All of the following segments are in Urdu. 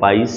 22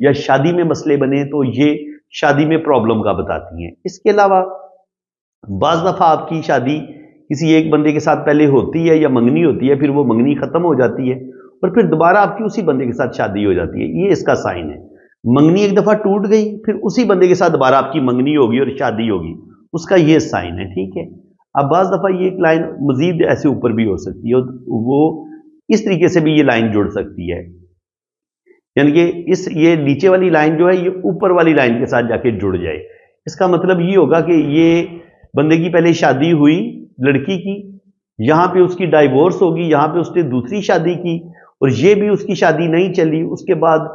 یا شادی میں مسئلے بنے تو یہ شادی میں پرابلم کا بتاتی ہیں۔ اس کے علاوہ بعض دفعہ آپ کی شادی کسی ایک بندے کے ساتھ پہلے ہوتی ہے یا منگنی ہوتی ہے، پھر وہ منگنی ختم ہو جاتی ہے اور پھر دوبارہ آپ کی اسی بندے کے ساتھ شادی ہو جاتی ہے، یہ اس کا سائن ہے۔ منگنی ایک دفعہ ٹوٹ گئی، پھر اسی بندے کے ساتھ دوبارہ آپ کی منگنی ہوگی اور شادی ہوگی، اس کا یہ سائن ہے، ٹھیک ہے۔ اب بعض دفعہ یہ ایک لائن مزید ایسے اوپر بھی ہو سکتی ہے، وہ اس طریقے سے بھی یہ لائن جڑ سکتی ہے، یعنی کہ یہ نیچے والی لائن جو ہے یہ اوپر والی لائن کے ساتھ جا کے جڑ جائے۔ اس کا مطلب یہ ہوگا کہ یہ بندے کی پہلے شادی ہوئی لڑکی کی، یہاں پہ اس کی ڈائیورس ہوگی، یہاں پہ اس نے دوسری شادی کی اور یہ بھی اس کی شادی نہیں چلی، اس کے بعد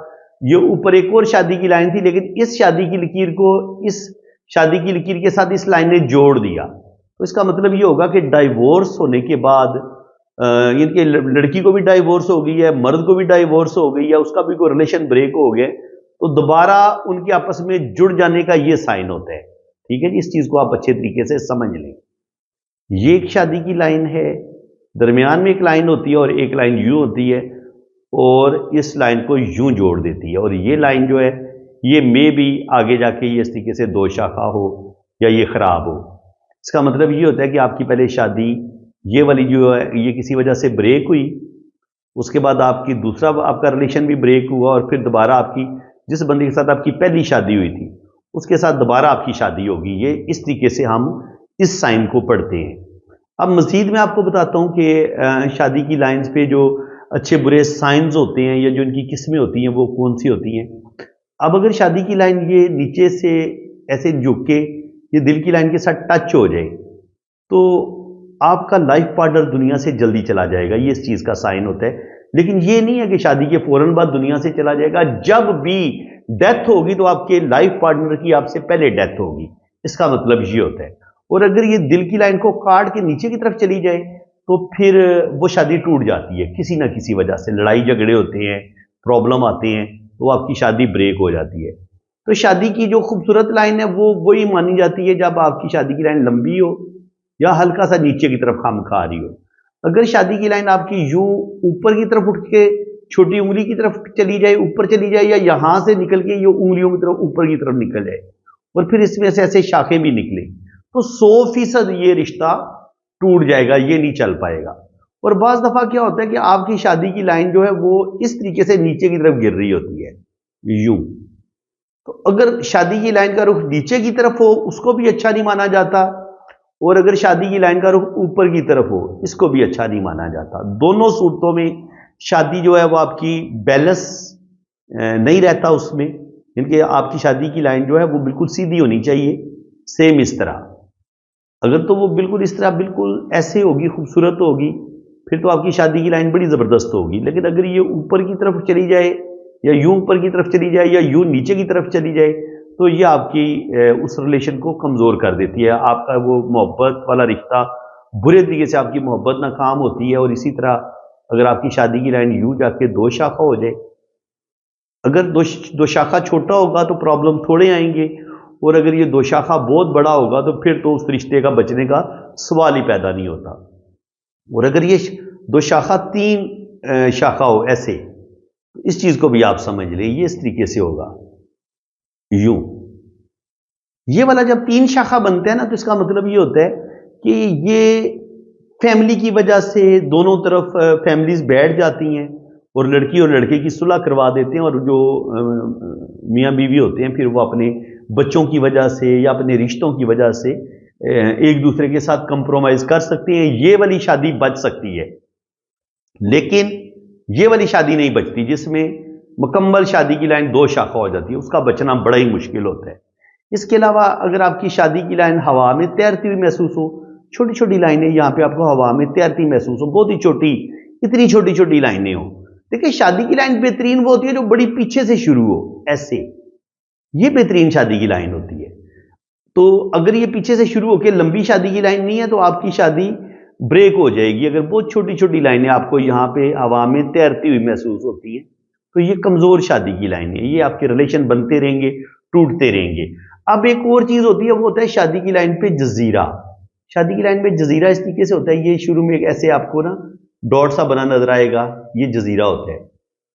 یہ اوپر ایک اور شادی کی لائن تھی، لیکن اس شادی کی لکیر کو اس شادی کی لکیر کے ساتھ اس لائن نے جوڑ دیا، تو اس کا مطلب یہ ہوگا کہ ڈائیورس ہونے کے بعد یعنی کہ لڑکی کو بھی ڈائیورس ہو گئی ہے، مرد کو بھی ڈائیورس ہو گئی ہے، اس کا بھی کوئی ریلیشن بریک ہو گئے، تو دوبارہ ان کے آپس میں جڑ جانے کا یہ سائن ہوتا ہے، ٹھیک ہے جی۔ اس چیز کو آپ اچھے طریقے سے سمجھ لیں۔ یہ ایک شادی کی لائن ہے، درمیان میں ایک لائن ہوتی ہے اور ایک لائن یوں ہوتی ہے اور اس لائن کو یوں جوڑ دیتی ہے، اور یہ لائن جو ہے یہ میں بھی آگے جا کے یہ اس طریقے سے دو شاخہ ہو یا یہ خراب ہو۔ اس کا مطلب یہ ہوتا ہے کہ آپ کی پہلے شادی یہ والی جو ہے یہ کسی وجہ سے بریک ہوئی، اس کے بعد آپ کی دوسرا آپ کا ریلیشن بھی بریک ہوا اور پھر دوبارہ آپ کی جس بندے کے ساتھ آپ کی پہلی شادی ہوئی تھی اس کے ساتھ دوبارہ آپ کی شادی ہوگی۔ یہ اس طریقے سے ہم اس سائن کو پڑھتے ہیں۔ اب مزید میں آپ کو بتاتا ہوں کہ شادی کی لائنز پہ جو اچھے برے سائنز ہوتے ہیں یا جو ان کی قسمیں ہوتی ہیں وہ کون سی ہوتی ہیں۔ اب اگر شادی کی لائن یہ نیچے سے ایسے جھک کے یہ دل کی لائن کے ساتھ ٹچ ہو جائے تو آپ کا لائف پارٹنر دنیا سے جلدی چلا جائے گا، یہ اس چیز کا سائن ہوتا ہے۔ لیکن یہ نہیں ہے کہ شادی کے فوراً بعد دنیا سے چلا جائے گا، جب بھی ڈیتھ ہوگی تو آپ کے لائف پارٹنر کی آپ سے پہلے ڈیتھ ہوگی، اس کا مطلب یہ ہوتا ہے۔ اور اگر یہ دل کی لائن کو کاٹ کے نیچے کی طرف چلی جائے تو پھر وہ شادی ٹوٹ جاتی ہے کسی نہ کسی وجہ سے، لڑائی جھگڑے ہوتے ہیں، پرابلم آتے ہیں تو آپ کی شادی بریک ہو جاتی ہے۔ تو شادی کی جو خوبصورت لائن ہے وہ وہی مانی جاتی ہے جب آپ کی شادی کی لائن لمبی ہو یا ہلکا سا نیچے کی طرف خم کھا رہی ہو۔ اگر شادی کی لائن آپ کی یوں اوپر کی طرف اٹھ کے چھوٹی انگلی کی طرف چلی جائے، اوپر چلی جائے، یا یہاں سے نکل کے یہ انگلیوں کی طرف اوپر کی طرف نکل جائے اور پھر اس میں سے ایسے شاخیں بھی نکلیں تو 100% یہ رشتہ ٹوٹ جائے گا، یہ نہیں چل پائے گا۔ اور بعض دفعہ کیا ہوتا ہے کہ آپ کی شادی کی لائن جو ہے وہ اس طریقے سے نیچے کی طرف گر رہی ہوتی ہے یوں، تو اگر شادی کی لائن کا رخ نیچے کی طرف ہو اس کو بھی اچھا نہیں مانا جاتا، اور اگر شادی کی لائن کا رخ اوپر کی طرف ہو اس کو بھی اچھا نہیں مانا جاتا۔ دونوں صورتوں میں شادی جو ہے وہ آپ کی بیلنس نہیں رہتا اس میں، کیونکہ آپ کی شادی کی لائن جو ہے وہ بالکل سیدھی ہونی چاہیے، سیم اس طرح۔ اگر تو وہ بالکل اس طرح بالکل ایسے ہوگی، خوبصورت ہوگی، پھر تو آپ کی شادی کی لائن بڑی زبردست ہوگی۔ لیکن اگر یہ اوپر کی طرف چلی جائے یا یوں اوپر کی طرف چلی جائے یا یوں نیچے کی طرف چلی جائے تو یہ آپ کی اس ریلیشن کو کمزور کر دیتی ہے، آپ کا وہ محبت والا رشتہ برے طریقے سے آپ کی محبت ناکام ہوتی ہے۔ اور اسی طرح اگر آپ کی شادی کی لائن یوں جا کے دو شاخہ ہو جائے، اگر دو شاخہ چھوٹا ہوگا تو پرابلم تھوڑے آئیں گے، اور اگر یہ دو شاخہ بہت بڑا ہوگا تو پھر تو اس رشتے کا بچنے کا سوال ہی پیدا نہیں ہوتا۔ اور اگر یہ دو شاخہ 3 شاخہ ہو ایسے، اس چیز کو بھی آپ سمجھ لیں، یہ اس طریقے سے ہوگا یوں۔ یہ والا جب 3 شاخہ بنتا ہے نا تو اس کا مطلب یہ ہوتا ہے کہ یہ فیملی کی وجہ سے دونوں طرف فیملیز بیٹھ جاتی ہیں اور لڑکی اور لڑکے کی صلح کروا دیتے ہیں، اور جو میاں بیوی ہوتے ہیں پھر وہ اپنے بچوں کی وجہ سے یا اپنے رشتوں کی وجہ سے ایک دوسرے کے ساتھ کمپرومائز کر سکتے ہیں، یہ والی شادی بچ سکتی ہے۔ لیکن یہ والی شادی نہیں بچتی جس میں مکمل شادی کی لائن 2 شاخہ ہو جاتی ہے، اس کا بچنا بڑا ہی مشکل ہوتا ہے۔ اس کے علاوہ اگر آپ کی شادی کی لائن ہوا میں تیرتی ہوئی محسوس ہو، چھوٹی چھوٹی لائنیں یہاں پہ آپ کو ہوا میں تیرتی محسوس ہو، بہت ہی چھوٹی، اتنی چھوٹی چھوٹی لائنیں ہوں، دیکھیں شادی کی لائن بہترین وہ ہوتی ہے جو بڑی پیچھے سے شروع ہو، ایسے یہ بہترین شادی کی لائن ہوتی ہے۔ تو اگر یہ پیچھے سے شروع ہو کے لمبی شادی کی لائن نہیں ہے تو آپ کی شادی بریک ہو جائے گی۔ اگر بہت چھوٹی چھوٹی لائنیں آپ کو یہاں پہ ہوا میں تیرتی ہوئی محسوس ہوتی ہیں تو یہ کمزور شادی کی لائن ہے، یہ آپ کے ریلیشن بنتے رہیں گے، ٹوٹتے رہیں گے۔ اب ایک اور چیز ہوتی ہے، وہ ہوتا ہے شادی کی لائن پہ جزیرہ۔ شادی کی لائن پہ جزیرہ اس طریقے سے ہوتا ہے، یہ شروع میں ایک ایسے آپ کو نا ڈاٹ سا بنا نظر آئے گا، یہ جزیرہ ہوتا ہے۔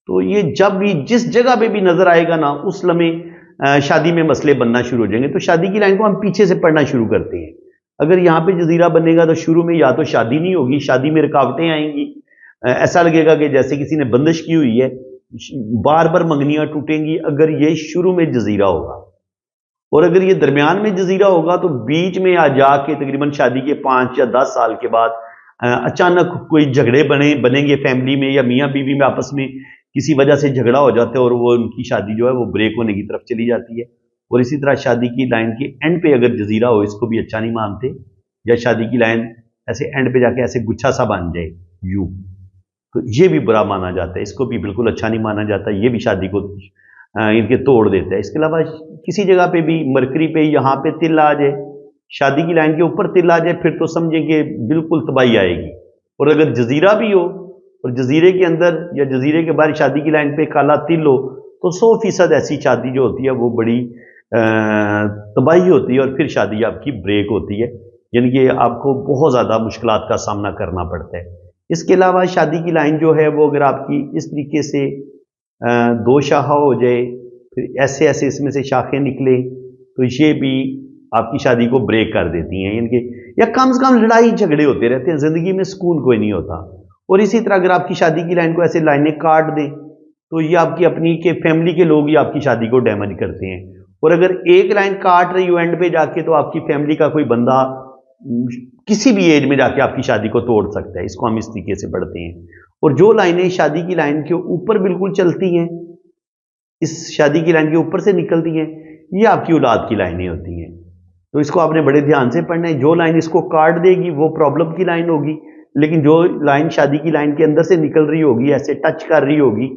تو یہ جب بھی جس جگہ پہ بھی نظر آئے گا نا اس لمحے شادی میں مسئلے بننا شروع ہو جائیں گے. تو شادی کی لائن کو ہم پیچھے سے پڑھنا شروع کرتے ہیں. اگر یہاں پہ جزیرہ بنے گا تو شروع میں یا تو شادی نہیں ہوگی, شادی میں رکاوٹیں آئیں گی, ایسا لگے گا کہ جیسے کسی نے بندش کی ہوئی ہے, بار بار منگنیاں ٹوٹیں گی اگر یہ شروع میں جزیرہ ہوگا. اور اگر یہ درمیان میں جزیرہ ہوگا تو بیچ میں آ جا کے تقریباً شادی کے 5 یا 10 سال کے بعد اچانک کوئی جھگڑے بنیں گے فیملی میں, یا میاں بیوی میں آپس میں کسی وجہ سے جھگڑا ہو جاتا ہے اور وہ ان کی شادی جو ہے وہ بریک ہونے کی طرف چلی جاتی ہے. اور اسی طرح شادی کی لائن کے اینڈ پہ اگر جزیرہ ہو, اس کو بھی اچھا نہیں مانتے, یا شادی کی لائن ایسے اینڈ پہ جا کے ایسے گچھا سا بن جائے یوں, تو یہ بھی برا مانا جاتا ہے, اس کو بھی بالکل اچھا نہیں مانا جاتا, یہ بھی شادی کو ان کے توڑ دیتا ہے. اس کے علاوہ کسی جگہ پہ بھی مرکری پہ یہاں پہ تل آ جائے, شادی کی لائن کے اوپر تل آ جائے, پھر تو سمجھیں کہ بالکل تباہی آئے گی. اور اگر جزیرہ بھی ہو اور جزیرے کے اندر یا جزیرے کے باہر شادی کی لائن پہ کالا تل ہو, تو 100% ایسی شادی جو ہوتی ہے وہ بڑی تباہی ہوتی ہے, اور پھر شادی آپ کی بریک ہوتی ہے, یعنی کہ آپ کو بہت زیادہ مشکلات کا سامنا کرنا پڑتا ہے. اس کے علاوہ شادی کی لائن جو ہے وہ اگر آپ کی اس طریقے سے 2 شاخہ ہو جائے, پھر ایسے ایسے اس میں سے شاخیں نکلیں, تو یہ بھی آپ کی شادی کو بریک کر دیتی ہیں, یعنی کہ یا کم سے کم لڑائی جھگڑے ہوتے رہتے ہیں, زندگی میں سکون کوئی نہیں ہوتا. اور اسی طرح اگر آپ کی شادی کی لائن کو ایسے لائنیں کاٹ دیں تو یہ آپ کی اپنی کے فیملی کے لوگ ہی آپ کی شادی کو ڈیمیج کرتے ہیں. اور اگر ایک لائن کاٹ رہی ہو اینڈ پہ جا کے, تو آپ کی فیملی کا کوئی بندہ کسی بھی ایج میں جا کے آپ کی شادی کو توڑ سکتا ہے. اس کو ہم اس طریقے سے پڑھتے ہیں. اور جو لائنیں شادی کی لائن کے اوپر بالکل چلتی ہیں, اس شادی کی لائن کے اوپر سے نکلتی ہیں, یہ آپ کی اولاد کی لائنیں ہوتی ہیں. تو اس کو آپ نے بڑے دھیان سے پڑھنا ہے. جو لائن اس کو کاٹ دے گی وہ پرابلم کی لائن ہوگی, لیکن جو لائن شادی کی لائن کے اندر سے نکل رہی ہوگی, ایسے ٹچ کر رہی ہوگی,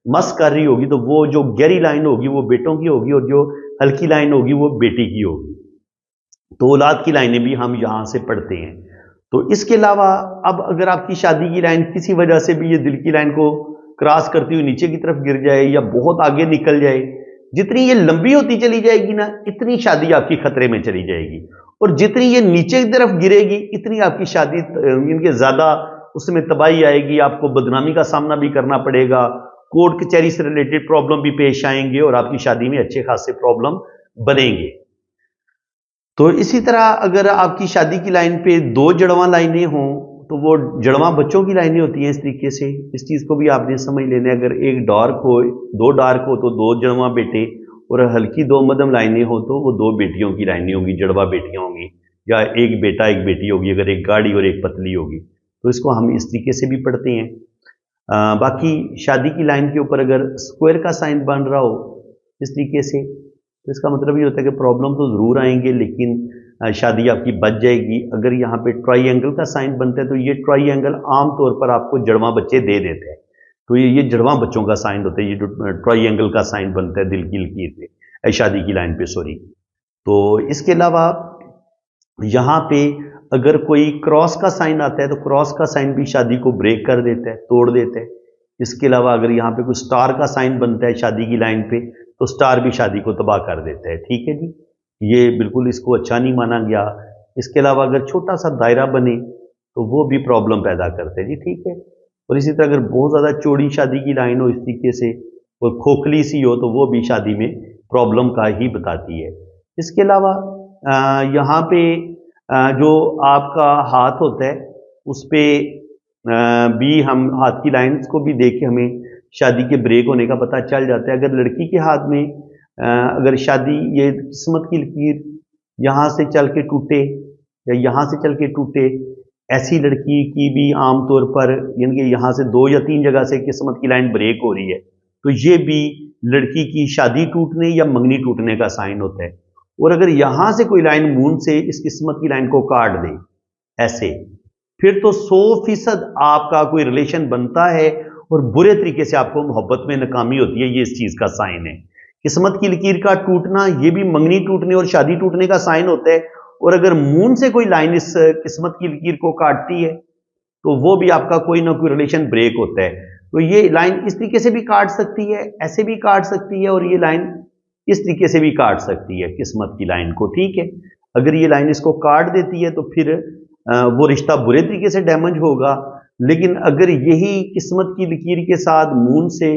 مس کر رہی ہوگی, تو وہ جو گہری لائن ہوگی وہ بیٹوں کی ہوگی, اور جو ہلکی لائن ہوگی وہ بیٹی کی ہوگی. تو اولاد کی لائنیں بھی ہم یہاں سے پڑھتے ہیں. تو اس کے علاوہ اب اگر آپ کی شادی کی لائن کسی وجہ سے بھی یہ دل کی لائن کو کراس کرتی ہوئی نیچے کی طرف گر جائے یا بہت آگے نکل جائے, جتنی یہ لمبی ہوتی چلی جائے گی نا, اتنی شادی آپ کی خطرے میں چلی جائے گی. اور جتنی یہ نیچے کی طرف گرے گی اتنی آپ کی شادی ان کے زیادہ اس میں تباہی آئے گی, آپ کو بدنامی کا سامنا بھی کرنا پڑے گا, کورٹ کچہری سے ریلیٹڈ پرابلم بھی پیش آئیں گے, اور آپ کی شادی میں اچھے خاصے پرابلم بنیں گے. تو اسی طرح اگر آپ کی شادی کی لائن پہ 2 جڑواں لائنیں ہوں تو وہ جڑواں بچوں کی لائنیں ہوتی ہیں. اس طریقے سے اس چیز کو بھی آپ نے سمجھ لینا ہے. اگر ایک ڈارک ہو 2 ڈارک ہو تو 2 جڑواں بیٹے, اور ہلکی 2 مدھم لائنیں ہو تو وہ 2 بیٹیوں کی لائنیں ہوں گی, جڑواں بیٹیاں ہوں گی, یا ایک بیٹا ایک بیٹی ہوگی, اگر ایک گاڑی اور ایک پتلی ہوگی. تو اس کو ہم اس طریقے سے بھی پڑھتے ہیں. باقی شادی کی لائن کے اوپر اگر اسکوائر کا سائن بن رہا ہو اس طریقے سے, تو اس کا مطلب یہ ہوتا ہے کہ پرابلم تو ضرور آئیں گے لیکن شادی آپ کی بچ جائے گی. اگر یہاں پہ ٹرائی اینگل کا سائن بنتا ہے تو یہ ٹرائی اینگل عام طور پر آپ کو جڑواں بچے دے دیتے ہیں. تو یہ جڑواں بچوں کا سائن ہوتا ہے, یہ جو ٹرائی اینگل کا سائن بنتا ہے دل کی لکیر پہ, شادی کی لائن پہ, سوری. تو اس کے علاوہ یہاں پہ اگر کوئی کراس کا سائن آتا ہے تو کراس کا سائن بھی شادی کو بریک کر دیتا ہے, توڑ دیتا ہے. اس کے علاوہ اگر یہاں پہ کوئی سٹار کا سائن بنتا ہے شادی کی لائن پہ تو سٹار بھی شادی کو تباہ کر دیتا ہے. ٹھیک ہے جی, یہ بالکل اس کو اچھا نہیں مانا گیا. اس کے علاوہ اگر چھوٹا سا دائرہ بنے تو وہ بھی پرابلم پیدا کرتا ہے جی. ٹھیک ہے. اور اسی طرح اگر بہت زیادہ چوڑی شادی کی لائن ہو اس طریقے سے اور کھوکھلی سی ہو تو وہ بھی شادی میں پرابلم کا ہی بتاتی ہے. اس کے علاوہ یہاں پہ جو آپ کا ہاتھ ہوتا ہے اس پہ بھی ہم ہاتھ کی لائنز کو بھی دیکھ کے ہمیں شادی کے بریک ہونے کا پتہ چل جاتا ہے. اگر لڑکی کے ہاتھ میں اگر شادی یہ قسمت کی لکیر یہاں سے چل کے ٹوٹے یا یہاں سے چل کے ٹوٹے, ایسی لڑکی کی بھی عام طور پر یعنی کہ یہاں سے 2 یا 3 جگہ سے قسمت کی لائن بریک ہو رہی ہے تو یہ بھی لڑکی کی شادی ٹوٹنے یا منگنی ٹوٹنے کا سائن ہوتا ہے. اور اگر یہاں سے کوئی لائن مون سے اس قسمت کی لائن کو کاٹ دے ایسے, پھر تو 100% آپ کا کوئی ریلیشن بنتا ہے اور برے طریقے سے آپ کو محبت میں ناکامی ہوتی ہے. یہ اس چیز کا سائن ہے. قسمت کی لکیر کا ٹوٹنا یہ بھی منگنی ٹوٹنے اور شادی ٹوٹنے کا سائن ہوتا ہے. اور اگر مون سے کوئی لائن اس قسمت کی لکیر کو کاٹتی ہے تو وہ بھی آپ کا کوئی نہ کوئی ریلیشن بریک ہوتا ہے. تو یہ لائن اس طریقے سے بھی کاٹ سکتی ہے, ایسے بھی کاٹ سکتی ہے, اور یہ لائن اس طریقے سے بھی کاٹ سکتی ہے قسمت کی لائن کو. ٹھیک ہے. اگر یہ لائن اس کو کاٹ دیتی ہے تو پھر وہ رشتہ برے طریقے سے ڈیمیج ہوگا. لیکن اگر یہی قسمت کی لکیر کے ساتھ مون سے